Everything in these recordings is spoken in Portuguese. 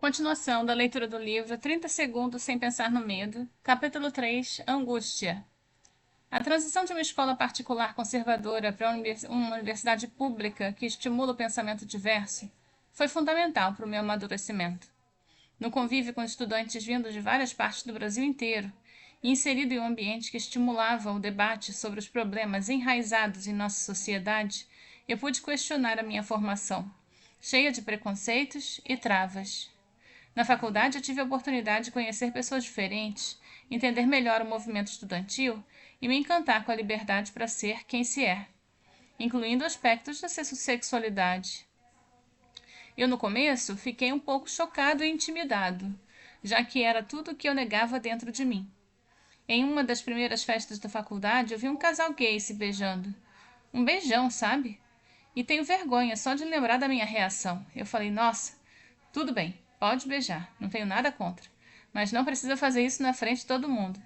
Continuação da leitura do livro 30 Segundos Sem Pensar no Medo, capítulo 3, Angústia. A transição de uma escola particular conservadora para uma universidade pública que estimula o pensamento diverso foi fundamental para o meu amadurecimento. No convívio com estudantes vindos de várias partes do Brasil inteiro e inserido em um ambiente que estimulava o debate sobre os problemas enraizados em nossa sociedade, eu pude questionar a minha formação, cheia de preconceitos e travas. Na faculdade, eu tive a oportunidade de conhecer pessoas diferentes, entender melhor o movimento estudantil e me encantar com a liberdade para ser quem se é, incluindo aspectos da sexualidade. Eu, no começo, fiquei um pouco chocado e intimidado, já que era tudo o que eu negava dentro de mim. Em uma das primeiras festas da faculdade, eu vi um casal gay se beijando. Um beijão, sabe? E tenho vergonha só de lembrar da minha reação. Eu falei, nossa, tudo bem, pode beijar, não tenho nada contra, mas não precisa fazer isso na frente de todo mundo.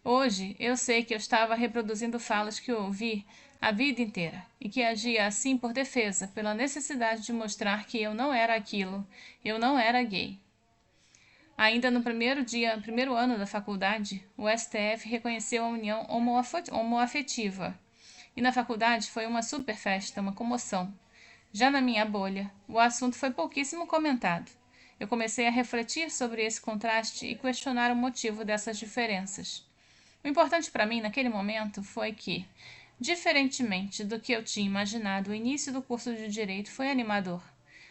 Hoje, eu sei que eu estava reproduzindo falas que eu ouvi a vida inteira e que agia assim por defesa, pela necessidade de mostrar que eu não era aquilo, eu não era gay. Ainda no primeiro ano da faculdade, o STF reconheceu a união homoafetiva. E na faculdade foi uma super festa, uma comoção. Já na minha bolha, o assunto foi pouquíssimo comentado. Eu comecei a refletir sobre esse contraste e questionar o motivo dessas diferenças. O importante para mim naquele momento foi que, diferentemente do que eu tinha imaginado, o início do curso de Direito foi animador.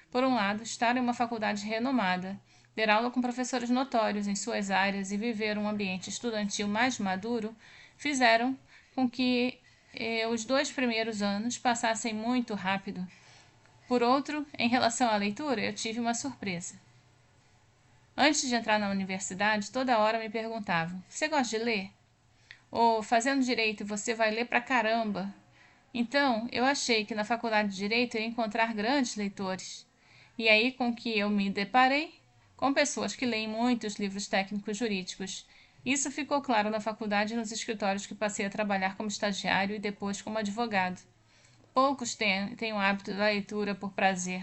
Por um lado, estar em uma faculdade renomada, ter aula com professores notórios em suas áreas e viver um ambiente estudantil mais maduro fizeram com que os 2 primeiros anos passassem muito rápido. Por outro, em relação à leitura, eu tive uma surpresa. Antes de entrar na universidade, toda hora me perguntavam: você gosta de ler? Ou, fazendo direito, você vai ler pra caramba? Então, eu achei que na faculdade de Direito eu ia encontrar grandes leitores. E aí com que eu me deparei com pessoas que leem muitos livros técnicos jurídicos. Isso ficou claro na faculdade e nos escritórios que passei a trabalhar como estagiário e depois como advogado. Poucos têm o hábito da leitura por prazer.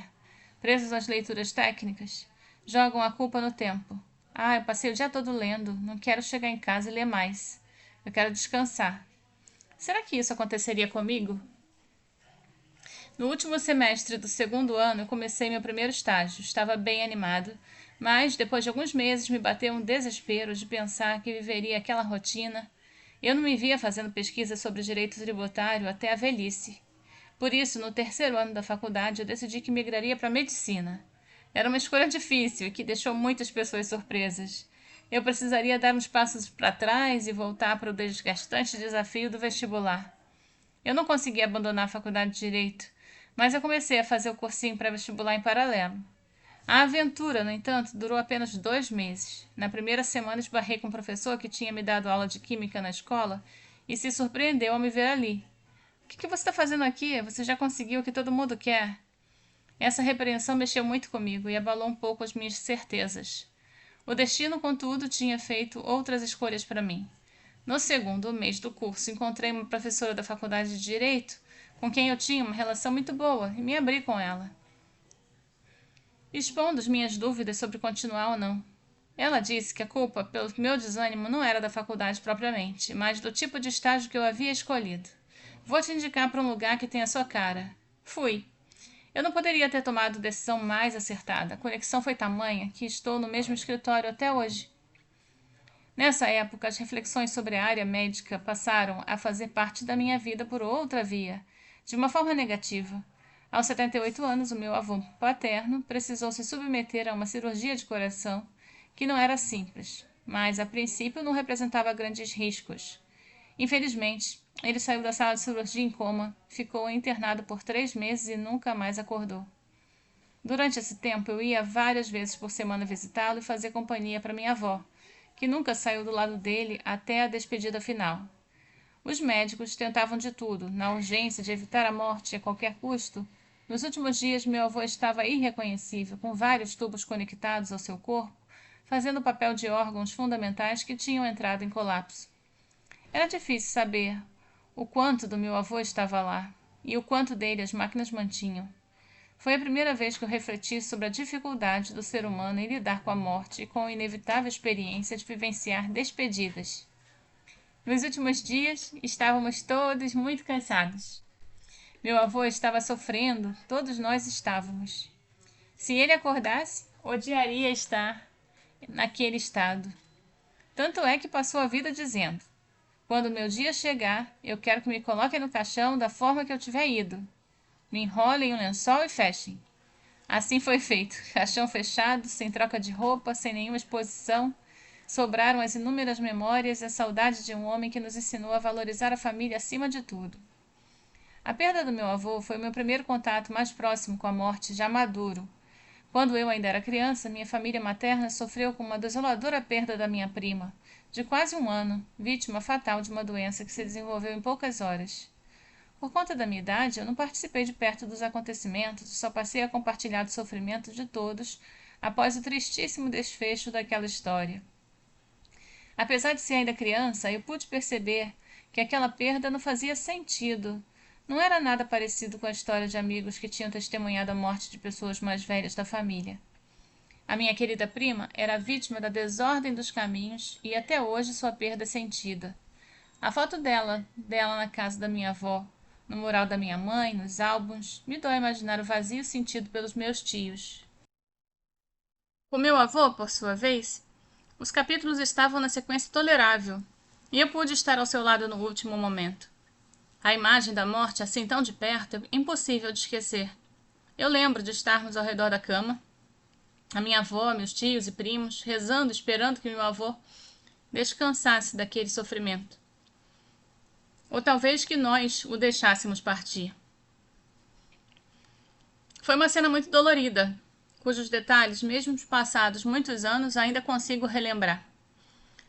Presos às leituras técnicas, jogam a culpa no tempo. Ah, eu passei o dia todo lendo, não quero chegar em casa e ler mais. Eu quero descansar. Será que isso aconteceria comigo? No último semestre do segundo ano, eu comecei meu primeiro estágio. Estava bem animado, mas depois de alguns meses me bateu um desespero de pensar que viveria aquela rotina. Eu não me via fazendo pesquisa sobre direito tributário até a velhice. Por isso, no terceiro ano da faculdade, eu decidi que migraria para medicina. Era uma escolha difícil e que deixou muitas pessoas surpresas. Eu precisaria dar uns passos para trás e voltar para o desgastante desafio do vestibular. Eu não consegui abandonar a faculdade de Direito, mas eu comecei a fazer o cursinho pré-vestibular em paralelo. A aventura, no entanto, durou apenas 2 meses. Na primeira semana esbarrei com um professor que tinha me dado aula de química na escola e se surpreendeu ao me ver ali. O que você está fazendo aqui? Você já conseguiu o que todo mundo quer. Essa repreensão mexeu muito comigo e abalou um pouco as minhas certezas. O destino, contudo, tinha feito outras escolhas para mim. No segundo mês do curso, encontrei uma professora da faculdade de Direito com quem eu tinha uma relação muito boa e me abri com ela, expondo as minhas dúvidas sobre continuar ou não. Ela disse que a culpa pelo meu desânimo não era da faculdade propriamente, mas do tipo de estágio que eu havia escolhido. Vou te indicar para um lugar que tem a sua cara. Fui. Eu não poderia ter tomado decisão mais acertada. A conexão foi tamanha que estou no mesmo escritório até hoje. Nessa época, as reflexões sobre a área médica passaram a fazer parte da minha vida por outra via, de uma forma negativa. Aos 78 anos, o meu avô paterno precisou se submeter a uma cirurgia de coração que não era simples, mas a princípio não representava grandes riscos. Infelizmente, ele saiu da sala de cirurgia em coma, ficou internado por 3 meses e nunca mais acordou. Durante esse tempo, eu ia várias vezes por semana visitá-lo e fazer companhia para minha avó, que nunca saiu do lado dele até a despedida final. Os médicos tentavam de tudo, na urgência de evitar a morte a qualquer custo. Nos últimos dias, meu avô estava irreconhecível, com vários tubos conectados ao seu corpo, fazendo o papel de órgãos fundamentais que tinham entrado em colapso. Era difícil saber o quanto do meu avô estava lá e o quanto dele as máquinas mantinham. Foi a primeira vez que eu refleti sobre a dificuldade do ser humano em lidar com a morte e com a inevitável experiência de vivenciar despedidas. Nos últimos dias, estávamos todos muito cansados. Meu avô estava sofrendo, todos nós estávamos. Se ele acordasse, odiaria estar naquele estado. Tanto é que passou a vida dizendo: quando meu dia chegar, eu quero que me coloquem no caixão da forma que eu tiver ido. Me enrolem em um lençol e fechem. Assim foi feito. Caixão fechado, sem troca de roupa, sem nenhuma exposição. Sobraram as inúmeras memórias e a saudade de um homem que nos ensinou a valorizar a família acima de tudo. A perda do meu avô foi o meu primeiro contato mais próximo com a morte, já maduro. Quando eu ainda era criança, minha família materna sofreu com uma desoladora perda da minha prima, de quase 1 ano, vítima fatal de uma doença que se desenvolveu em poucas horas. Por conta da minha idade, eu não participei de perto dos acontecimentos e só passei a compartilhar o sofrimento de todos após o tristíssimo desfecho daquela história. Apesar de ser ainda criança, eu pude perceber que aquela perda não fazia sentido. Não era nada parecido com a história de amigos que tinham testemunhado a morte de pessoas mais velhas da família. A minha querida prima era vítima da desordem dos caminhos e até hoje sua perda é sentida. A foto dela na casa da minha avó, no mural da minha mãe, nos álbuns, me dói imaginar o vazio sentido pelos meus tios. O meu avô, por sua vez, os capítulos estavam na sequência tolerável, e eu pude estar ao seu lado no último momento. A imagem da morte assim tão de perto é impossível de esquecer. Eu lembro de estarmos ao redor da cama, a minha avó, meus tios e primos, rezando, esperando que meu avô descansasse daquele sofrimento. Ou talvez que nós o deixássemos partir. Foi uma cena muito dolorida, cujos detalhes, mesmo passados muitos anos, ainda consigo relembrar.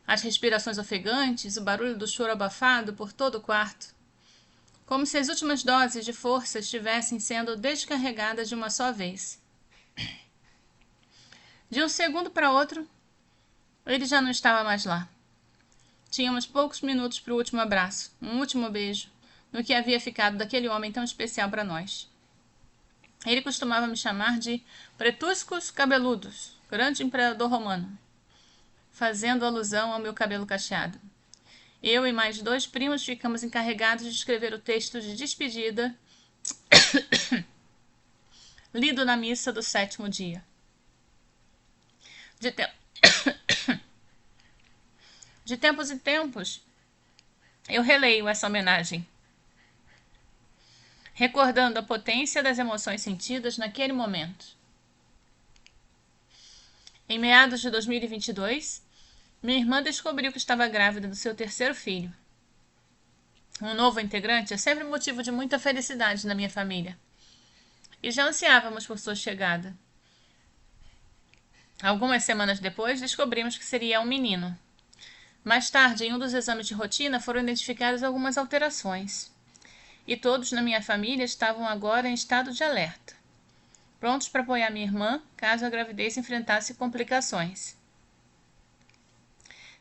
As respirações ofegantes, o barulho do choro abafado por todo o quarto, como se as últimas doses de força estivessem sendo descarregadas de uma só vez. De um segundo para outro, ele já não estava mais lá. Tínhamos poucos minutos para o último abraço, um último beijo, no que havia ficado daquele homem tão especial para nós. Ele costumava me chamar de Pretuscus Cabeludos, grande imperador romano, fazendo alusão ao meu cabelo cacheado. Eu e mais 2 primos ficamos encarregados de escrever o texto de despedida lido na missa do 7º dia. De tempos em tempos, eu releio essa homenagem, recordando a potência das emoções sentidas naquele momento. Em meados de 2022, minha irmã descobriu que estava grávida do seu 3º filho. Um novo integrante é sempre motivo de muita felicidade na minha família. E já ansiávamos por sua chegada. Algumas semanas depois, descobrimos que seria um menino. Mais tarde, em um dos exames de rotina, foram identificadas algumas alterações. E todos na minha família estavam agora em estado de alerta, prontos para apoiar minha irmã caso a gravidez enfrentasse complicações.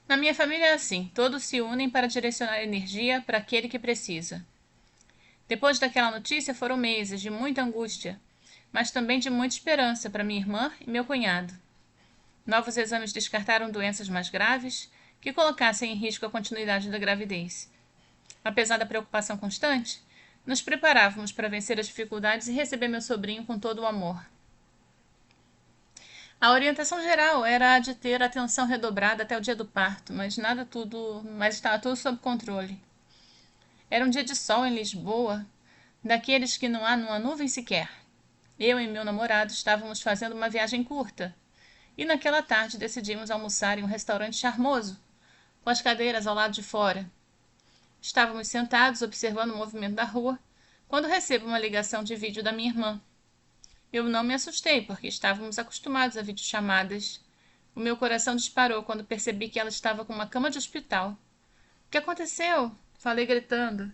Na minha família é assim, todos se unem para direcionar energia para aquele que precisa. Depois daquela notícia foram meses de muita angústia, mas também de muita esperança para minha irmã e meu cunhado. Novos exames descartaram doenças mais graves que colocassem em risco a continuidade da gravidez. Apesar da preocupação constante, nos preparávamos para vencer as dificuldades e receber meu sobrinho com todo o amor. A orientação geral era a de ter atenção redobrada até o dia do parto, mas estava tudo sob controle. Era um dia de sol em Lisboa, daqueles que não há numa nuvem sequer. Eu e meu namorado estávamos fazendo uma viagem curta, e naquela tarde decidimos almoçar em um restaurante charmoso, com as cadeiras ao lado de fora. Estávamos sentados observando o movimento da rua, quando recebo uma ligação de vídeo da minha irmã. Eu não me assustei, porque estávamos acostumados a videochamadas. O meu coração disparou quando percebi que ela estava com uma cama de hospital. O que aconteceu? Falei gritando.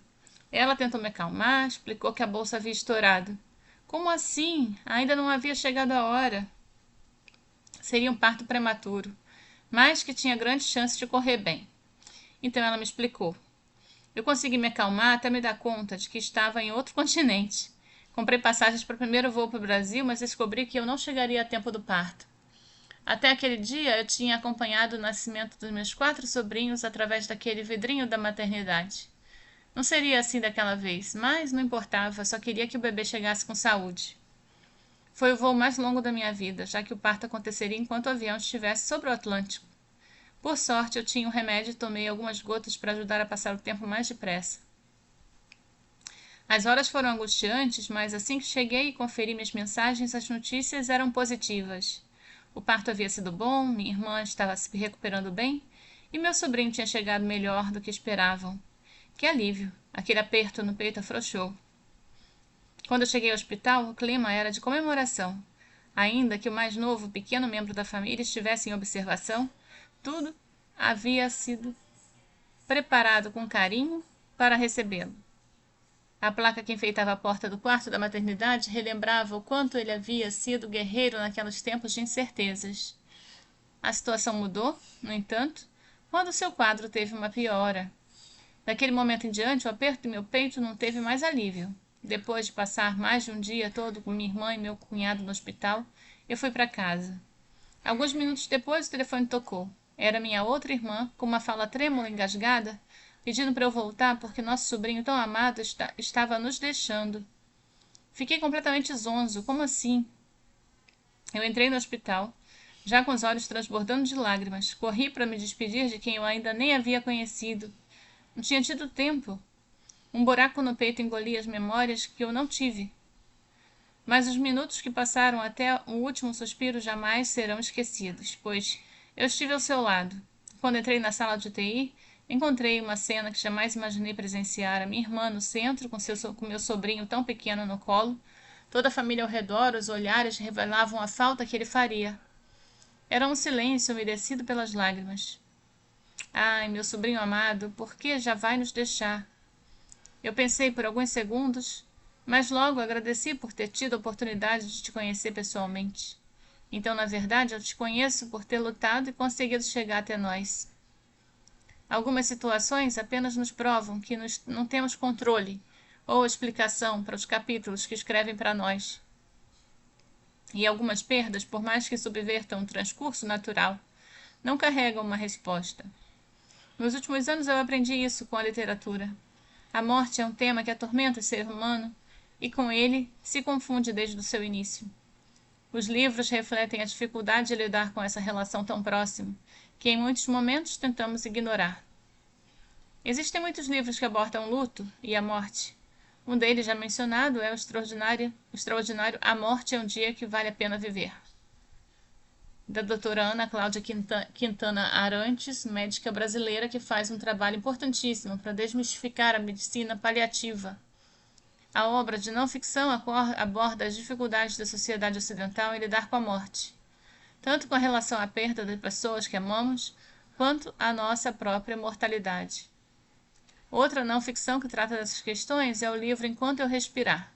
Ela tentou me acalmar, explicou que a bolsa havia estourado. Como assim? Ainda não havia chegado a hora. Seria um parto prematuro, mas que tinha grande chance de correr bem. Então ela me explicou. Eu consegui me acalmar até me dar conta de que estava em outro continente. Comprei passagens para o primeiro voo para o Brasil, mas descobri que eu não chegaria a tempo do parto. Até aquele dia, eu tinha acompanhado o nascimento dos meus 4 sobrinhos através daquele vidrinho da maternidade. Não seria assim daquela vez, mas não importava, só queria que o bebê chegasse com saúde. Foi o voo mais longo da minha vida, já que o parto aconteceria enquanto o avião estivesse sobre o Atlântico. Por sorte, eu tinha um remédio e tomei algumas gotas para ajudar a passar o tempo mais depressa. As horas foram angustiantes, mas assim que cheguei e conferi minhas mensagens, as notícias eram positivas. O parto havia sido bom, minha irmã estava se recuperando bem e meu sobrinho tinha chegado melhor do que esperavam. Que alívio! Aquele aperto no peito afrouxou. Quando eu cheguei ao hospital, o clima era de comemoração. Ainda que o mais novo, pequeno membro da família estivesse em observação, tudo havia sido preparado com carinho para recebê-lo. A placa que enfeitava a porta do quarto da maternidade relembrava o quanto ele havia sido guerreiro naqueles tempos de incertezas. A situação mudou, no entanto, quando seu quadro teve uma piora. Daquele momento em diante, o aperto em meu peito não teve mais alívio. Depois de passar mais de um dia todo com minha irmã e meu cunhado no hospital, eu fui para casa. Alguns minutos depois, o telefone tocou. Era minha outra irmã, com uma fala trêmula e engasgada, pedindo para eu voltar porque nosso sobrinho tão amado estava nos deixando. Fiquei completamente zonzo. Como assim? Eu entrei no hospital, já com os olhos transbordando de lágrimas. Corri para me despedir de quem eu ainda nem havia conhecido. Não tinha tido tempo. Um buraco no peito engolia as memórias que eu não tive. Mas os minutos que passaram até o último suspiro jamais serão esquecidos, pois eu estive ao seu lado. Quando entrei na sala de UTI, encontrei uma cena que jamais imaginei presenciar. A minha irmã no centro, com meu sobrinho tão pequeno no colo. Toda a família ao redor, os olhares revelavam a falta que ele faria. Era um silêncio umedecido pelas lágrimas. Ai, meu sobrinho amado, por que já vai nos deixar? Eu pensei por alguns segundos, mas logo agradeci por ter tido a oportunidade de te conhecer pessoalmente. Então, na verdade, eu te conheço por ter lutado e conseguido chegar até nós. Algumas situações apenas nos provam que não temos controle ou explicação para os capítulos que escrevem para nós. E algumas perdas, por mais que subvertam o transcurso natural, não carregam uma resposta. Nos últimos anos eu aprendi isso com a literatura. A morte é um tema que atormenta o ser humano e com ele se confunde desde o seu início. Os livros refletem a dificuldade de lidar com essa relação tão próxima, que em muitos momentos tentamos ignorar. Existem muitos livros que abordam o luto e a morte. Um deles, já mencionado, é o extraordinário A Morte é um Dia que Vale a Pena Viver, da doutora Ana Cláudia Quintana Arantes, médica brasileira que faz um trabalho importantíssimo para desmistificar a medicina paliativa. A obra de não ficção aborda as dificuldades da sociedade ocidental em lidar com a morte, tanto com a relação à perda de pessoas que amamos, quanto à nossa própria mortalidade. Outra não ficção que trata dessas questões é o livro Enquanto Eu Respirar,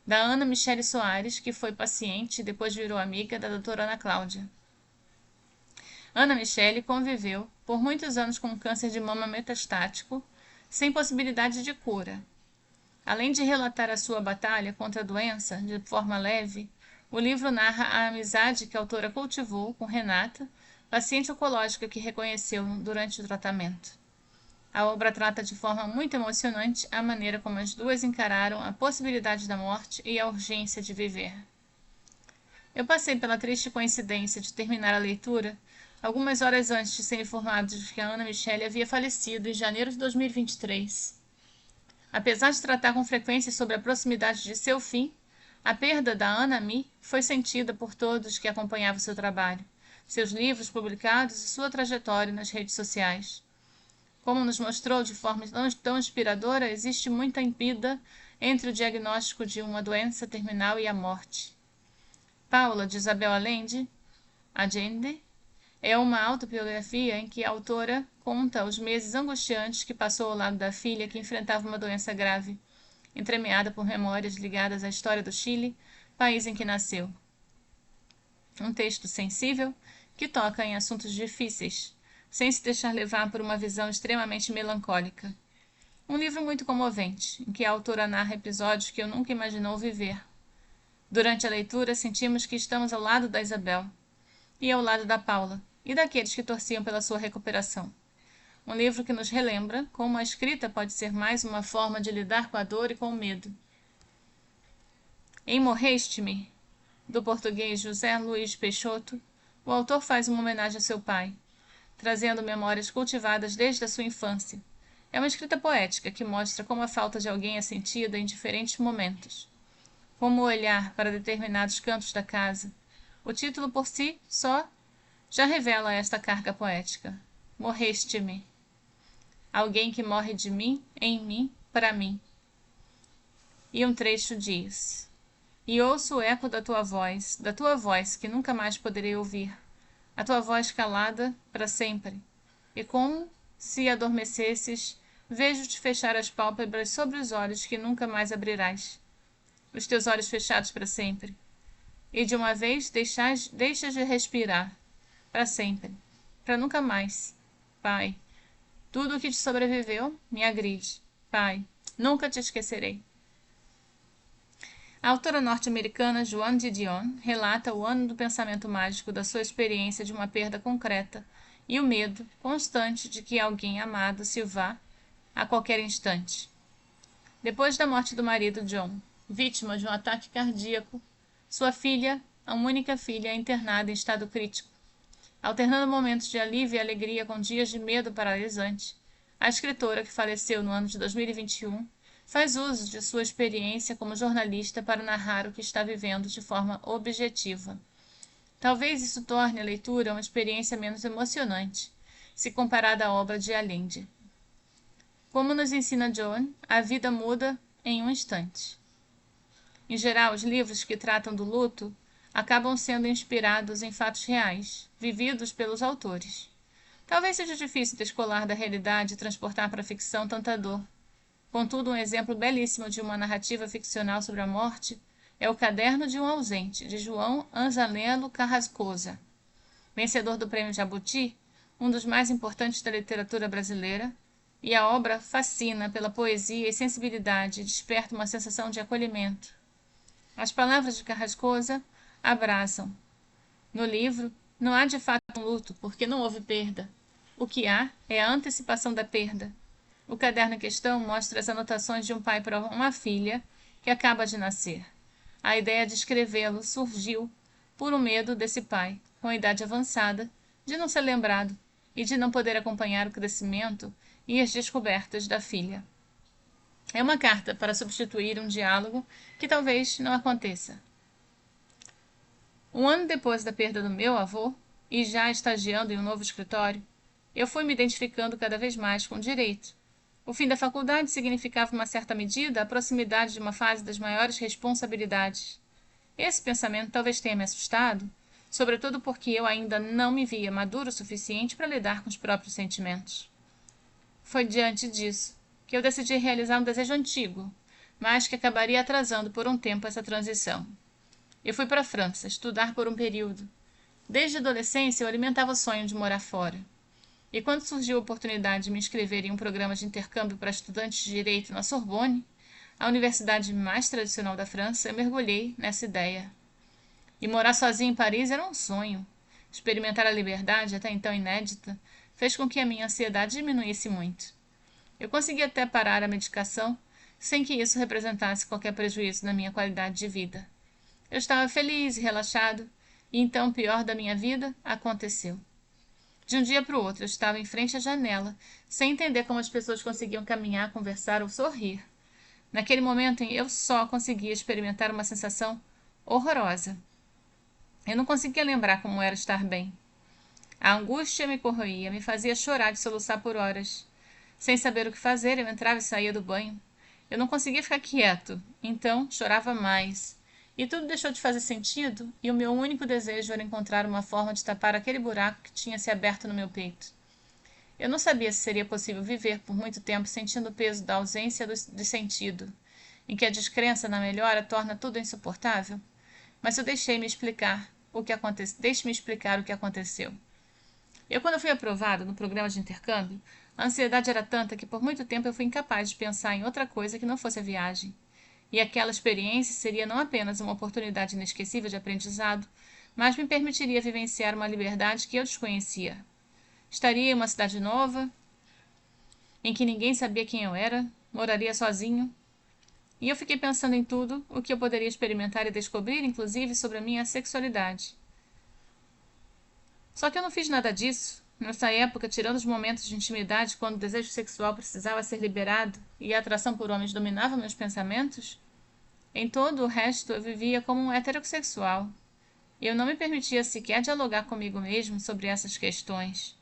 da Ana Michele Soares, que foi paciente e depois virou amiga da doutora Ana Cláudia. Ana Michele conviveu por muitos anos com um câncer de mama metastático, sem possibilidade de cura. Além de relatar a sua batalha contra a doença de forma leve, o livro narra a amizade que a autora cultivou com Renata, paciente oncológica que reconheceu durante o tratamento. A obra trata de forma muito emocionante a maneira como as duas encararam a possibilidade da morte e a urgência de viver. Eu passei pela triste coincidência de terminar a leitura algumas horas antes de ser informado de que a Ana Michele havia falecido em janeiro de 2023. Apesar de tratar com frequência sobre a proximidade de seu fim, a perda da Ana Mi foi sentida por todos que acompanhavam seu trabalho, seus livros publicados e sua trajetória nas redes sociais. Como nos mostrou de forma tão inspiradora, existe muita impida entre o diagnóstico de uma doença terminal e a morte. Paula, de Isabel Allende, é uma autobiografia em que a autora conta os meses angustiantes que passou ao lado da filha que enfrentava uma doença grave, entremeada por memórias ligadas à história do Chile, país em que nasceu. Um texto sensível que toca em assuntos difíceis, sem se deixar levar por uma visão extremamente melancólica. Um livro muito comovente, em que a autora narra episódios que eu nunca imaginou viver. Durante a leitura, sentimos que estamos ao lado da Isabel e ao lado da Paula e daqueles que torciam pela sua recuperação. Um livro que nos relembra como a escrita pode ser mais uma forma de lidar com a dor e com o medo. Em Morreste-me, do português José Luiz Peixoto, o autor faz uma homenagem a seu pai, trazendo memórias cultivadas desde a sua infância. É uma escrita poética que mostra como a falta de alguém é sentida em diferentes momentos. Como olhar para determinados cantos da casa. O título por si só já revela esta carga poética. Morreste-me. Alguém que morre de mim, em mim, para mim. E um trecho diz: E ouço o eco da tua voz que nunca mais poderei ouvir, a tua voz calada para sempre. E como se adormecesses, vejo-te fechar as pálpebras sobre os olhos que nunca mais abrirás, os teus olhos fechados para sempre. E de uma vez deixas de respirar, para sempre, para nunca mais. Pai, tudo o que te sobreviveu me agride. Pai, nunca te esquecerei. A autora norte-americana Joan Didion relata o ano do pensamento mágico da sua experiência de uma perda concreta e o medo constante de que alguém amado se vá a qualquer instante. Depois da morte do marido John, vítima de um ataque cardíaco, sua filha, a única filha, é internada em estado crítico. Alternando momentos de alívio e alegria com dias de medo paralisante, a escritora, que faleceu no ano de 2021, faz uso de sua experiência como jornalista para narrar o que está vivendo de forma objetiva. Talvez isso torne a leitura uma experiência menos emocionante, se comparada à obra de Allende. Como nos ensina Joan, a vida muda em um instante. Em geral, os livros que tratam do luto acabam sendo inspirados em fatos reais, vividos pelos autores. Talvez seja difícil descolar da realidade e transportar para a ficção tanta dor. Contudo, um exemplo belíssimo de uma narrativa ficcional sobre a morte é O Caderno de um Ausente, de João Anzanello Carrascosa. Vencedor do Prêmio Jabuti, um dos mais importantes da literatura brasileira, e a obra fascina pela poesia e sensibilidade e desperta uma sensação de acolhimento. As palavras de Carrascosa abraçam. No livro, não há de fato um luto, porque não houve perda. O que há é a antecipação da perda. O caderno em questão mostra as anotações de um pai para uma filha que acaba de nascer. A ideia de escrevê-lo surgiu por um medo desse pai, com a idade avançada, de não ser lembrado e de não poder acompanhar o crescimento e as descobertas da filha. É uma carta para substituir um diálogo que talvez não aconteça. Um ano depois da perda do meu avô, e já estagiando em um novo escritório, eu fui me identificando cada vez mais com o direito. O fim da faculdade significava, em uma certa medida, a proximidade de uma fase das maiores responsabilidades. Esse pensamento talvez tenha me assustado, sobretudo porque eu ainda não me via maduro o suficiente para lidar com os próprios sentimentos. Foi diante disso que eu decidi realizar um desejo antigo, mas que acabaria atrasando por um tempo essa transição. Eu fui para a França estudar por um período. Desde a adolescência eu alimentava o sonho de morar fora. E quando surgiu a oportunidade de me inscrever em um programa de intercâmbio para estudantes de direito na Sorbonne, a universidade mais tradicional da França, eu mergulhei nessa ideia. E morar sozinha em Paris era um sonho. Experimentar a liberdade, até então inédita, fez com que a minha ansiedade diminuísse muito. Eu consegui até parar a medicação, sem que isso representasse qualquer prejuízo na minha qualidade de vida. Eu estava feliz e relaxado, e então o pior da minha vida aconteceu. De um dia para o outro, eu estava em frente à janela, sem entender como as pessoas conseguiam caminhar, conversar ou sorrir. Naquele momento, eu só conseguia experimentar uma sensação horrorosa. Eu não conseguia lembrar como era estar bem. A angústia me corroía, me fazia chorar de soluçar por horas. Sem saber o que fazer, eu entrava e saía do banho. Eu não conseguia ficar quieto, então chorava mais. E tudo deixou de fazer sentido, e o meu único desejo era encontrar uma forma de tapar aquele buraco que tinha se aberto no meu peito. Eu não sabia se seria possível viver por muito tempo sentindo o peso da ausência de sentido, em que a descrença na melhora torna tudo insuportável. Mas eu deixe-me explicar o que aconteceu. Quando eu fui aprovado no programa de intercâmbio, A ansiedade era tanta que por muito tempo eu fui incapaz de pensar em outra coisa que não fosse a viagem. E aquela experiência seria não apenas uma oportunidade inesquecível de aprendizado, mas me permitiria vivenciar uma liberdade que eu desconhecia. Estaria em uma cidade nova, em que ninguém sabia quem eu era, moraria sozinho, e eu fiquei pensando em tudo o que eu poderia experimentar e descobrir, inclusive sobre a minha sexualidade. Só que eu não fiz nada disso. Nessa época, tirando os momentos de intimidade quando o desejo sexual precisava ser liberado e a atração por homens dominava meus pensamentos, em todo o resto eu vivia como um heterossexual. Eu não me permitia sequer dialogar comigo mesmo sobre essas questões.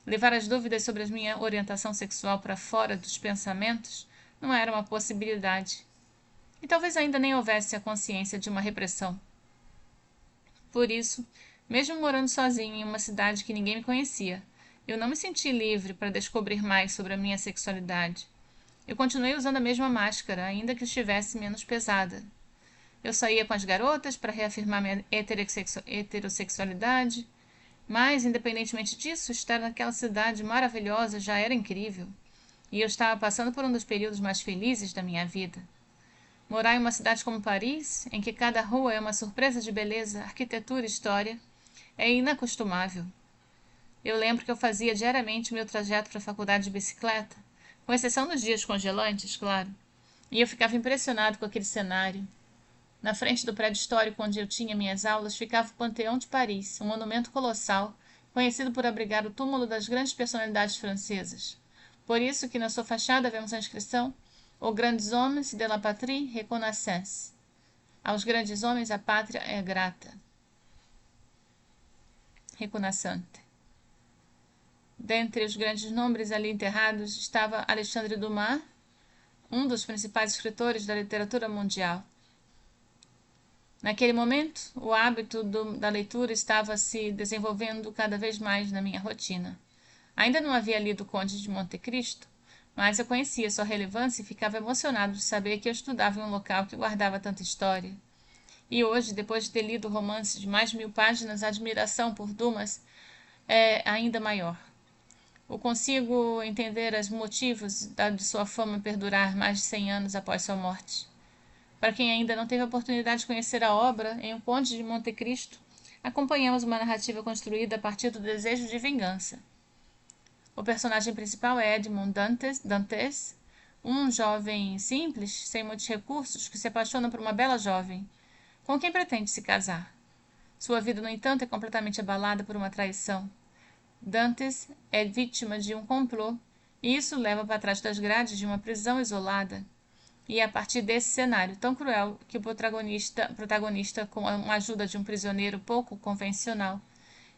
Levar as dúvidas sobre a minha orientação sexual para fora dos pensamentos não era uma possibilidade. E talvez ainda nem houvesse a consciência de uma repressão. Por isso, mesmo morando sozinho em uma cidade que ninguém me conhecia, eu não me senti livre para descobrir mais sobre a minha sexualidade. Eu continuei usando a mesma máscara, ainda que estivesse menos pesada. Eu saía com as garotas para reafirmar minha heterossexualidade, mas, independentemente disso, estar naquela cidade maravilhosa já era incrível. E eu estava passando por um dos períodos mais felizes da minha vida. Morar em uma cidade como Paris, em que cada rua é uma surpresa de beleza, arquitetura e história, é inacostumável. Eu lembro que eu fazia diariamente meu trajeto para a faculdade de bicicleta, com exceção dos dias congelantes, claro, e eu ficava impressionado com aquele cenário. Na frente do prédio histórico onde eu tinha minhas aulas ficava o Panteão de Paris, um monumento colossal, conhecido por abrigar o túmulo das grandes personalidades francesas. Por isso que na sua fachada vemos a inscrição Aux grands hommes de la patrie reconnaissance. Aos grandes homens a pátria é grata. Reconnaissante. Dentre os grandes nomes ali enterrados estava Alexandre Dumas, um dos principais escritores da literatura mundial. Naquele momento, o hábito da leitura estava se desenvolvendo cada vez mais na minha rotina. Ainda não havia lido o Conde de Monte Cristo, mas eu conhecia sua relevância e ficava emocionado de saber que eu estudava em um local que guardava tanta história. E hoje, depois de ter lido o romance de mais de 1000 páginas, a admiração por Dumas é ainda maior. Eu consigo entender os motivos de sua fama perdurar mais de 100 anos após sua morte. Para quem ainda não teve a oportunidade de conhecer a obra, em O Conde de Monte Cristo, acompanhamos uma narrativa construída a partir do desejo de vingança. O personagem principal é Edmond Dantes, um jovem simples, sem muitos recursos, que se apaixona por uma bela jovem, com quem pretende se casar. Sua vida, no entanto, é completamente abalada por uma traição. Dantes é vítima de um complô, e isso o leva para trás das grades de uma prisão isolada. E é a partir desse cenário tão cruel que o protagonista, com a ajuda de um prisioneiro pouco convencional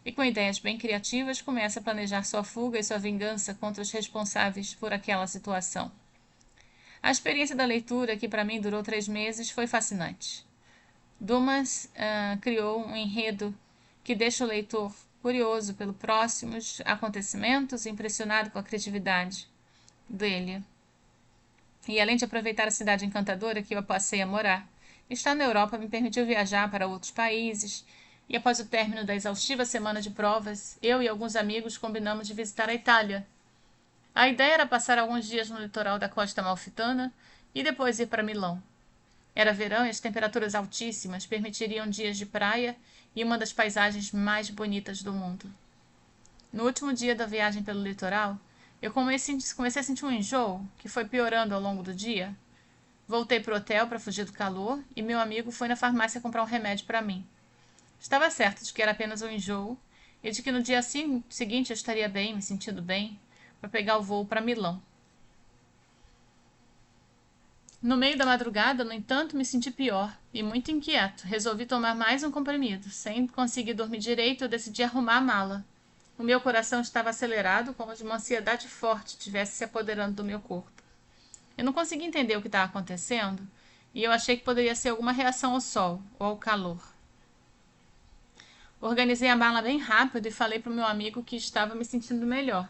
e com ideias bem criativas, começa a planejar sua fuga e sua vingança contra os responsáveis por aquela situação. A experiência da leitura, que para mim durou 3 meses, foi fascinante. Dumas criou um enredo que deixa o leitor curioso pelos próximos acontecimentos e impressionado com a criatividade dele. E além de aproveitar a cidade encantadora que eu passei a morar, estar na Europa me permitiu viajar para outros países, e após o término da exaustiva semana de provas, eu e alguns amigos combinamos de visitar a Itália. A ideia era passar alguns dias no litoral da Costa Amalfitana e depois ir para Milão. Era verão e as temperaturas altíssimas permitiriam dias de praia e uma das paisagens mais bonitas do mundo. No último dia da viagem pelo litoral, eu comecei a sentir um enjoo que foi piorando ao longo do dia. Voltei para o hotel para fugir do calor e meu amigo foi na farmácia comprar um remédio para mim. Estava certo de que era apenas um enjoo e de que no dia seguinte eu estaria bem, me sentindo bem, para pegar o voo para Milão. No meio da madrugada, no entanto, me senti pior e muito inquieto. Resolvi tomar mais um comprimido. Sem conseguir dormir direito, eu decidi arrumar a mala. O meu coração estava acelerado, como se uma ansiedade forte estivesse se apoderando do meu corpo. Eu não conseguia entender o que estava acontecendo e eu achei que poderia ser alguma reação ao sol ou ao calor. Organizei a mala bem rápido e falei para o meu amigo que estava me sentindo melhor,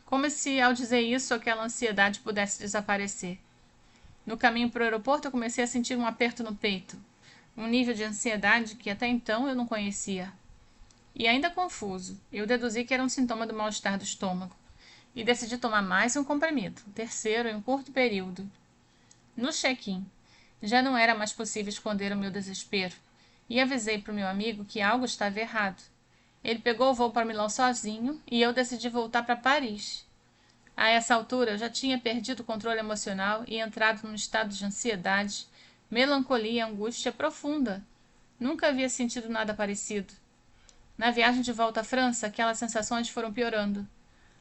como se ao dizer isso aquela ansiedade pudesse desaparecer. No caminho para o aeroporto eu comecei a sentir um aperto no peito, um nível de ansiedade que até então eu não conhecia. E ainda confuso, eu deduzi que era um sintoma do mal-estar do estômago. e decidi tomar mais um comprimido, o terceiro em um curto período. No check-in, já não era mais possível esconder o meu desespero e avisei para o meu amigo que algo estava errado. Ele pegou o voo para Milão sozinho e eu decidi voltar para Paris. A essa altura, eu já tinha perdido o controle emocional e entrado num estado de ansiedade, melancolia e angústia profunda. Nunca havia sentido nada parecido. Na viagem de volta à França, aquelas sensações foram piorando.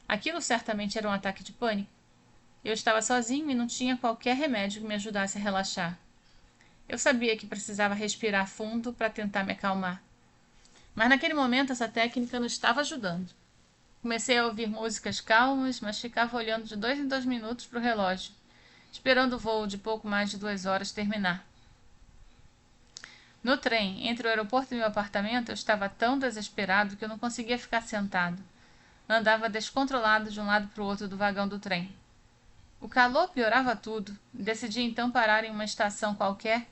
Aquilo certamente era um ataque de pânico. Eu estava sozinho e não tinha qualquer remédio que me ajudasse a relaxar. Eu sabia que precisava respirar fundo para tentar me acalmar. Mas naquele momento essa técnica não estava ajudando. Comecei a ouvir músicas calmas, mas ficava olhando de 2 em 2 minutos para o relógio, esperando o voo de pouco mais de 2 horas terminar. No trem, entre o aeroporto e meu apartamento, eu estava tão desesperado que eu não conseguia ficar sentado. Andava descontrolado de um lado para o outro do vagão do trem. O calor piorava tudo. Decidi então parar em uma estação qualquer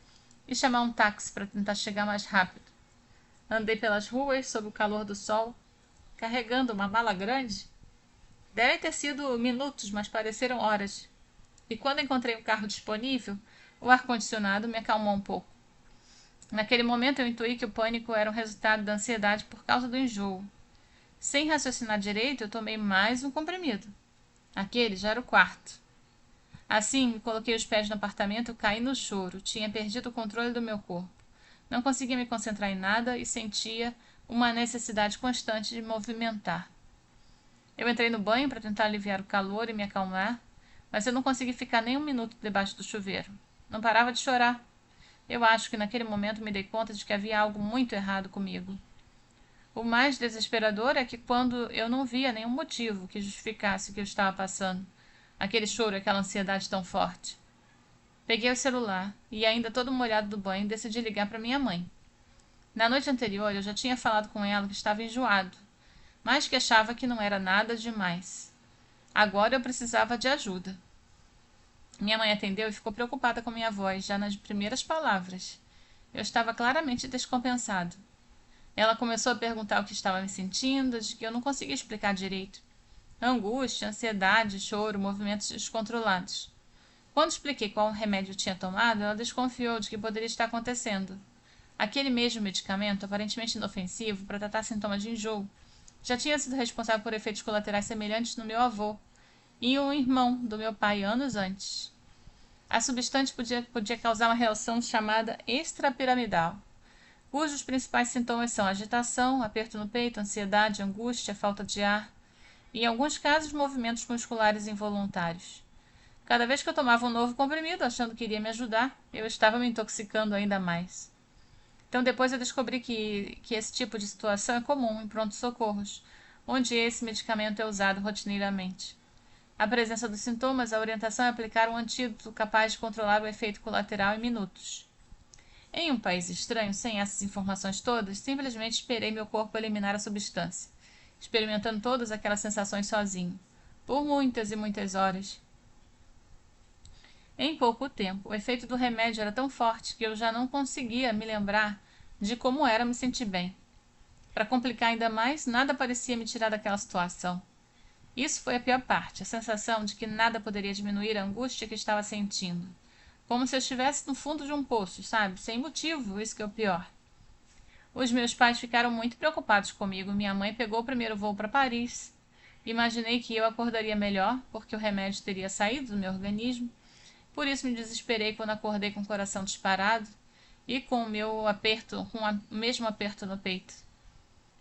e chamar um táxi para tentar chegar mais rápido. Andei pelas ruas sob o calor do sol, carregando uma mala grande. Devem ter sido minutos, mas pareceram horas. E quando encontrei um carro disponível, o ar-condicionado me acalmou um pouco. Naquele momento eu intuí que o pânico era um resultado da ansiedade por causa do enjoo. Sem raciocinar direito, eu tomei mais um comprimido. Aquele já era o quarto. Assim, me coloquei os pés no apartamento e caí no choro. Tinha perdido o controle do meu corpo. Não conseguia me concentrar em nada e sentia uma necessidade constante de movimentar. Eu entrei no banho para tentar aliviar o calor e me acalmar, mas eu não consegui ficar nem um minuto debaixo do chuveiro. Não parava de chorar. Eu acho que naquele momento me dei conta de que havia algo muito errado comigo. O mais desesperador é que quando eu não via nenhum motivo que justificasse o que eu estava passando, aquele choro, aquela ansiedade tão forte. Peguei o celular e, ainda todo molhado do banho, decidi ligar para minha mãe. Na noite anterior, eu já tinha falado com ela que estava enjoado, mas que achava que não era nada demais. Agora eu precisava de ajuda. Minha mãe atendeu e ficou preocupada com minha voz, já nas primeiras palavras. Eu estava claramente descompensado. Ela começou a perguntar o que estava me sentindo, de que eu não conseguia explicar direito. Angústia, ansiedade, choro, movimentos descontrolados. Quando expliquei qual remédio eu tinha tomado, ela desconfiou de que poderia estar acontecendo. Aquele mesmo medicamento, aparentemente inofensivo, para tratar sintomas de enjoo, já tinha sido responsável por efeitos colaterais semelhantes no meu avô e um irmão do meu pai anos antes. A substância podia causar uma reação chamada extrapiramidal, cujos principais sintomas são agitação, aperto no peito, ansiedade, angústia, falta de ar e, em alguns casos, movimentos musculares involuntários. Cada vez que eu tomava um novo comprimido, achando que iria me ajudar, eu estava me intoxicando ainda mais. Então depois eu descobri que esse tipo de situação é comum em pronto-socorros, onde esse medicamento é usado rotineiramente. A presença dos sintomas, a orientação é aplicar um antídoto capaz de controlar o efeito colateral em minutos. Em um país estranho, sem essas informações todas, simplesmente esperei meu corpo eliminar a substância, experimentando todas aquelas sensações sozinho, por muitas e muitas horas. Em pouco tempo, o efeito do remédio era tão forte que eu já não conseguia me lembrar de como era me sentir bem. Para complicar ainda mais, nada parecia me tirar daquela situação. Isso foi a pior parte, a sensação de que nada poderia diminuir a angústia que estava sentindo. Como se eu estivesse no fundo de um poço, sabe? Sem motivo, isso que é o pior. Os meus pais ficaram muito preocupados comigo. Minha mãe pegou o primeiro voo para Paris. Imaginei que eu acordaria melhor, porque o remédio teria saído do meu organismo. Por isso me desesperei quando acordei com o coração disparado e com o mesmo aperto no peito.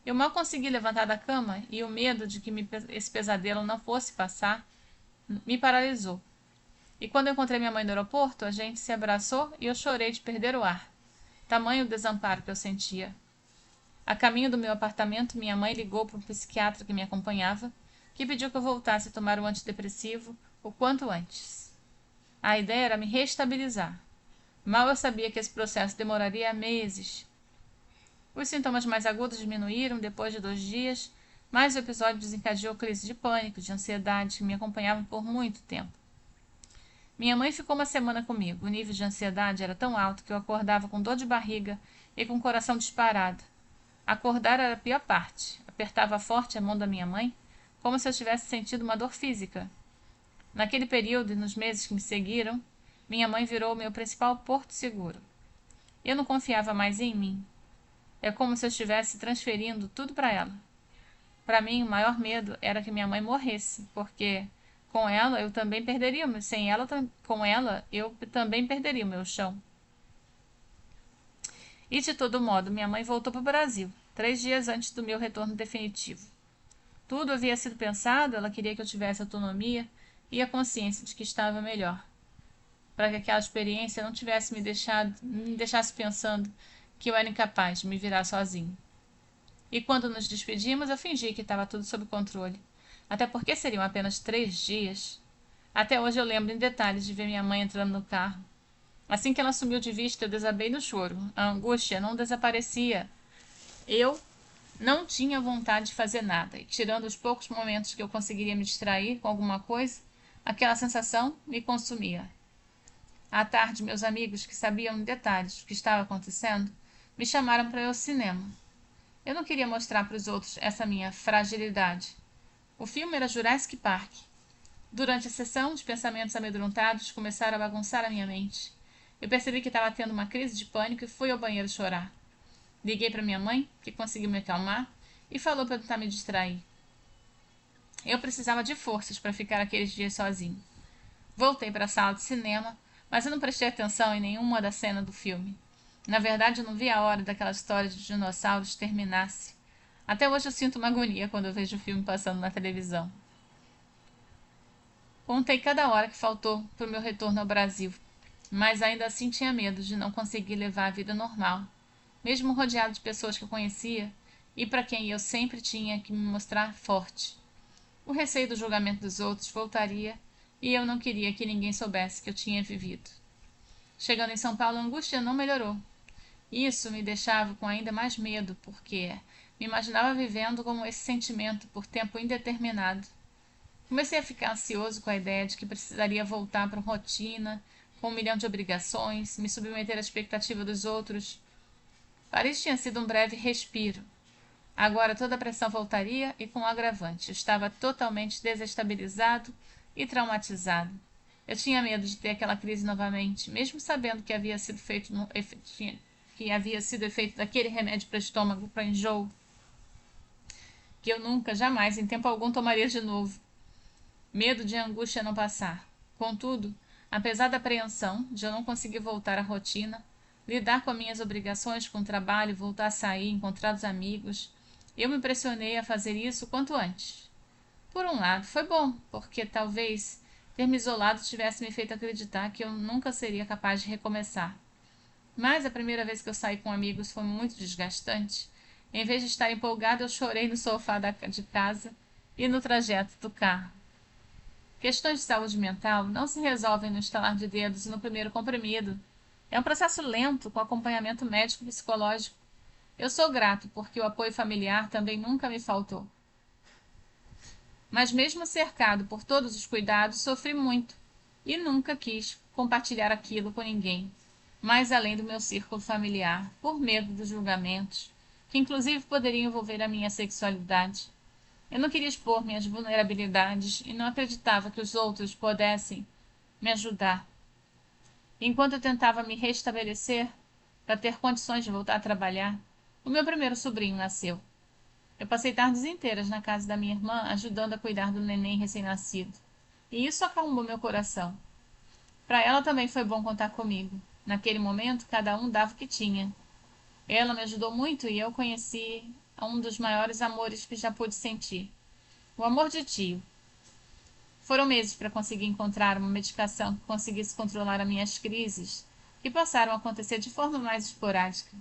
Eu mal consegui levantar da cama e o medo de que esse pesadelo não fosse passar me paralisou. E quando eu encontrei minha mãe no aeroporto, a gente se abraçou e eu chorei de perder o ar. Tamanho o desamparo que eu sentia. A caminho do meu apartamento, minha mãe ligou para um psiquiatra que me acompanhava, que pediu que eu voltasse a tomar o antidepressivo o quanto antes. A ideia era me reestabilizar. Mal eu sabia que esse processo demoraria meses. Os sintomas mais agudos diminuíram depois de 2 dias, mas o episódio desencadeou crise de pânico, de ansiedade, que me acompanhavam por muito tempo. Minha mãe ficou uma semana comigo. O nível de ansiedade era tão alto que eu acordava com dor de barriga e com o coração disparado. Acordar era a pior parte. Apertava forte a mão da minha mãe, como se eu tivesse sentido uma dor física. Naquele período e nos meses que me seguiram, minha mãe virou o meu principal porto seguro. Eu não confiava mais em mim. É como se eu estivesse transferindo tudo para ela. Para mim, o maior medo era que minha mãe morresse, porque com ela eu também perderia, sem ela, com ela eu também perderia o meu chão. E de todo modo, minha mãe voltou para o Brasil, 3 dias antes do meu retorno definitivo. Tudo havia sido pensado, ela queria que eu tivesse autonomia e a consciência de que estava melhor, para que aquela experiência não tivesse me deixasse pensando que eu era incapaz de me virar sozinho. E quando nos despedimos, eu fingi que estava tudo sob controle. Até porque seriam apenas 3 dias. Até hoje eu lembro em detalhes de ver minha mãe entrando no carro. Assim que ela sumiu de vista, eu desabei no choro. A angústia não desaparecia. Eu não tinha vontade de fazer nada, e tirando os poucos momentos que eu conseguiria me distrair com alguma coisa, aquela sensação me consumia. À tarde, meus amigos, que sabiam em detalhes o que estava acontecendo, me chamaram para ir ao cinema. Eu não queria mostrar para os outros essa minha fragilidade. O filme era Jurassic Park. Durante a sessão, os pensamentos amedrontados começaram a bagunçar a minha mente. Eu percebi que estava tendo uma crise de pânico e fui ao banheiro chorar. Liguei para minha mãe, que conseguiu me acalmar, e falou para tentar me distrair. Eu precisava de forças para ficar aqueles dias sozinho. Voltei para a sala de cinema, mas eu não prestei atenção em nenhuma das cenas do filme. Na verdade, eu não vi a hora daquela história de dinossauros terminasse. Até hoje eu sinto uma agonia quando eu vejo o filme passando na televisão. Contei cada hora que faltou para o meu retorno ao Brasil, mas ainda assim tinha medo de não conseguir levar a vida normal, mesmo rodeado de pessoas que eu conhecia e para quem eu sempre tinha que me mostrar forte. O receio do julgamento dos outros voltaria e eu não queria que ninguém soubesse que eu tinha vivido. Chegando em São Paulo, a angústia não melhorou. Isso me deixava com ainda mais medo, porque me imaginava vivendo com esse sentimento por tempo indeterminado. Comecei a ficar ansioso com a ideia de que precisaria voltar para uma rotina, com 1 milhão de obrigações, me submeter à expectativa dos outros. Paris tinha sido um breve respiro. Agora toda a pressão voltaria e com um agravante. Eu estava totalmente desestabilizado e traumatizado. Eu tinha medo de ter aquela crise novamente, mesmo sabendo que havia sido efeito daquele remédio para estômago, para enjoo, que eu nunca, jamais, em tempo algum, tomaria de novo. Medo de angústia não passar. Contudo, apesar da apreensão de eu não conseguir voltar à rotina, lidar com as minhas obrigações com o trabalho, voltar a sair, encontrar os amigos, eu me pressionei a fazer isso quanto antes. Por um lado, foi bom, porque talvez ter me isolado tivesse me feito acreditar que eu nunca seria capaz de recomeçar. Mas a primeira vez que eu saí com amigos foi muito desgastante. Em vez de estar empolgada, eu chorei no sofá de casa e no trajeto do carro. Questões de saúde mental não se resolvem no estalar de dedos e no primeiro comprimido. É um processo lento, com acompanhamento médico e psicológico. Eu sou grato porque o apoio familiar também nunca me faltou. Mas mesmo cercado por todos os cuidados, sofri muito e nunca quis compartilhar aquilo com ninguém, mais além do meu círculo familiar, por medo dos julgamentos, que inclusive poderiam envolver a minha sexualidade. Eu não queria expor minhas vulnerabilidades e não acreditava que os outros pudessem me ajudar. Enquanto eu tentava me restabelecer para ter condições de voltar a trabalhar, o meu primeiro sobrinho nasceu. Eu passei tardes inteiras na casa da minha irmã ajudando a cuidar do neném recém-nascido. E isso acalmou meu coração. Para ela também foi bom contar comigo. Naquele momento, cada um dava o que tinha. Ela me ajudou muito e eu conheci um dos maiores amores que já pude sentir. O amor de tio. Foram meses para conseguir encontrar uma medicação que conseguisse controlar as minhas crises, que passaram a acontecer de forma mais esporádica.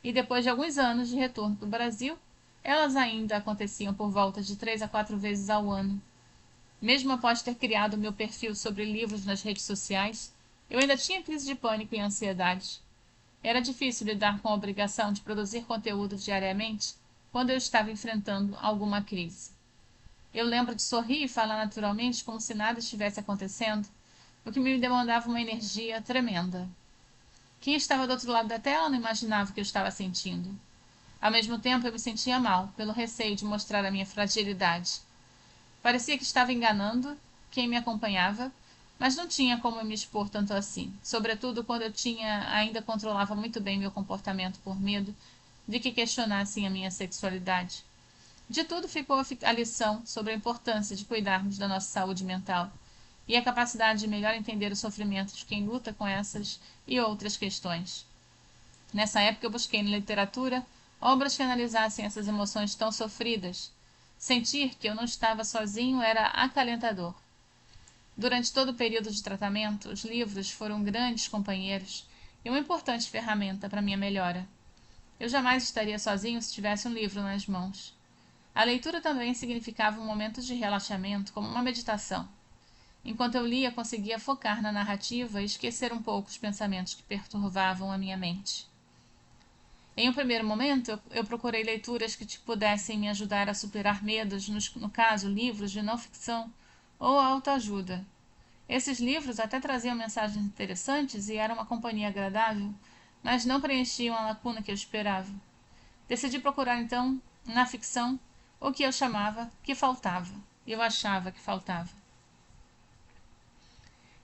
E depois de alguns anos de retorno para o Brasil, elas ainda aconteciam por volta de 3 a 4 vezes ao ano. Mesmo após ter criado meu perfil sobre livros nas redes sociais, eu ainda tinha crise de pânico e ansiedade. Era difícil lidar com a obrigação de produzir conteúdo diariamente quando eu estava enfrentando alguma crise. Eu lembro de sorrir e falar naturalmente como se nada estivesse acontecendo, o que me demandava uma energia tremenda. Quem estava do outro lado da tela não imaginava o que eu estava sentindo. Ao mesmo tempo, eu me sentia mal, pelo receio de mostrar a minha fragilidade. Parecia que estava enganando quem me acompanhava, mas não tinha como me expor tanto assim, sobretudo quando ainda controlava muito bem meu comportamento por medo de que questionassem a minha sexualidade. De tudo ficou a lição sobre a importância de cuidarmos da nossa saúde mental e a capacidade de melhor entender o sofrimento de quem luta com essas e outras questões. Nessa época eu busquei na literatura obras que analisassem essas emoções tão sofridas. Sentir que eu não estava sozinho era acalentador. Durante todo o período de tratamento, os livros foram grandes companheiros e uma importante ferramenta para minha melhora. Eu jamais estaria sozinho se tivesse um livro nas mãos. A leitura também significava um momento de relaxamento, como uma meditação. Enquanto eu lia, conseguia focar na narrativa e esquecer um pouco os pensamentos que perturbavam a minha mente. Em um primeiro momento, eu procurei leituras que pudessem me ajudar a superar medos, no caso, livros de não ficção ou autoajuda. Esses livros até traziam mensagens interessantes e eram uma companhia agradável, mas não preenchiam a lacuna que eu esperava. Decidi procurar, então, na ficção, o que eu chamava que faltava. Eu achava que faltava.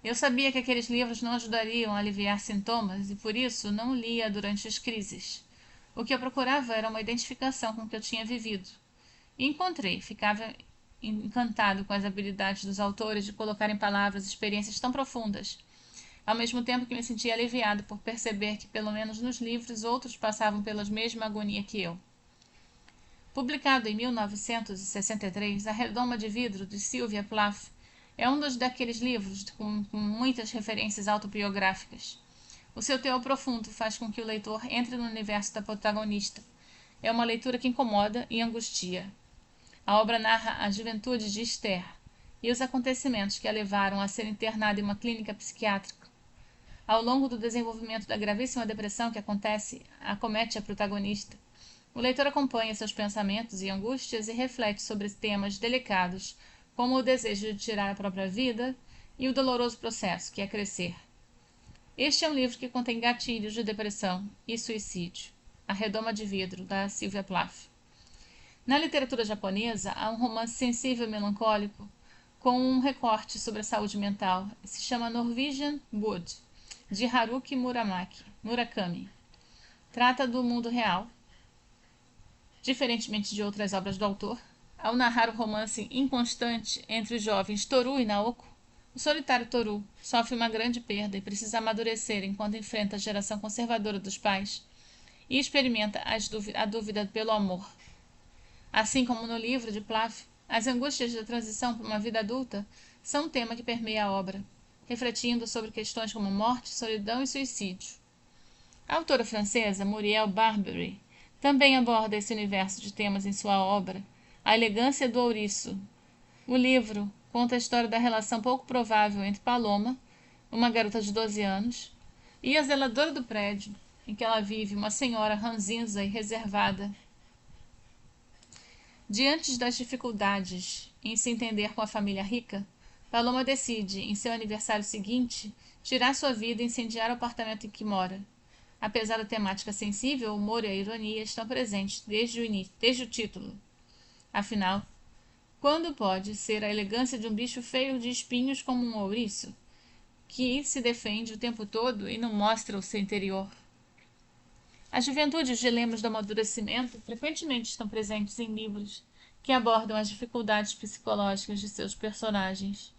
Eu sabia que aqueles livros não ajudariam a aliviar sintomas e, por isso, não lia durante as crises. O que eu procurava era uma identificação com o que eu tinha vivido. E encontrei. Ficava encantado com as habilidades dos autores de colocar em palavras experiências tão profundas, ao mesmo tempo que me sentia aliviado por perceber que, pelo menos nos livros, outros passavam pela mesma agonia que eu. Publicado em 1963, A Redoma de Vidro, de Sylvia Plath, é um daqueles livros com muitas referências autobiográficas. O seu teor profundo faz com que o leitor entre no universo da protagonista. É uma leitura que incomoda e angustia. A obra narra a juventude de Esther e os acontecimentos que a levaram a ser internada em uma clínica psiquiátrica. Ao longo do desenvolvimento da gravíssima depressão que acomete a protagonista, o leitor acompanha seus pensamentos e angústias e reflete sobre temas delicados, como o desejo de tirar a própria vida e o doloroso processo que é crescer. Este é um livro que contém gatilhos de depressão e suicídio. A Redoma de Vidro, da Sylvia Plath. Na literatura japonesa, há um romance sensível e melancólico com um recorte sobre a saúde mental. Se chama Norwegian Wood, de Haruki Murakami. Trata do mundo real. Diferentemente de outras obras do autor, ao narrar o romance inconstante entre os jovens Toru e Naoko, o solitário Toru sofre uma grande perda e precisa amadurecer enquanto enfrenta a geração conservadora dos pais e experimenta a dúvida pelo amor. Assim como no livro de Plath, as angústias da transição para uma vida adulta são um tema que permeia a obra, refletindo sobre questões como morte, solidão e suicídio. A autora francesa Muriel Barbery também aborda esse universo de temas em sua obra, A Elegância do Ouriço. O livro conta a história da relação pouco provável entre Paloma, uma garota de 12 anos, e a zeladora do prédio em que ela vive, uma senhora ranzinza e reservada. Diante das dificuldades em se entender com a família rica, Paloma decide, em seu aniversário seguinte, tirar sua vida e incendiar o apartamento em que mora. Apesar da temática sensível, o humor e a ironia estão presentes desde o título. Afinal, quando pode ser a elegância de um bicho feio de espinhos como um ouriço, que se defende o tempo todo e não mostra o seu interior? A juventude e os dilemas do amadurecimento frequentemente estão presentes em livros que abordam as dificuldades psicológicas de seus personagens.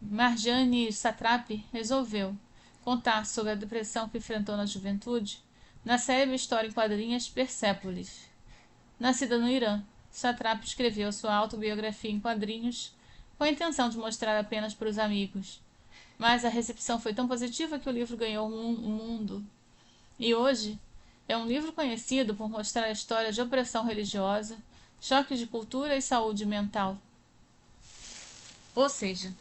Marjane Satrapi resolveu contar sobre a depressão que enfrentou na juventude na célebre história em quadrinhos Persépolis. Nascida no Irã, Satrapi escreveu sua autobiografia em quadrinhos com a intenção de mostrar apenas para os amigos, mas a recepção foi tão positiva que o livro ganhou um mundo. E hoje é um livro conhecido por mostrar a história de opressão religiosa, choques de cultura e saúde mental. Ou seja,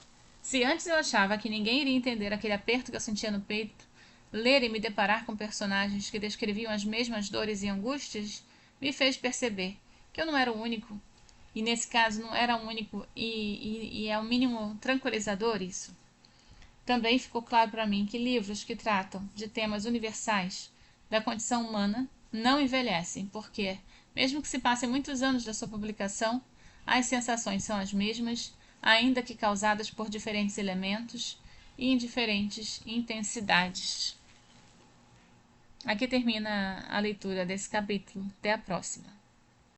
se antes eu achava que ninguém iria entender aquele aperto que eu sentia no peito, ler e me deparar com personagens que descreviam as mesmas dores e angústias me fez perceber que eu não era o único. E nesse caso não era o único e é o mínimo tranquilizador isso. Também ficou claro para mim que livros que tratam de temas universais da condição humana não envelhecem, porque, mesmo que se passem muitos anos da sua publicação, As sensações são as mesmas, ainda que causadas por diferentes elementos e em diferentes intensidades. Aqui termina a leitura desse capítulo. Até a próxima.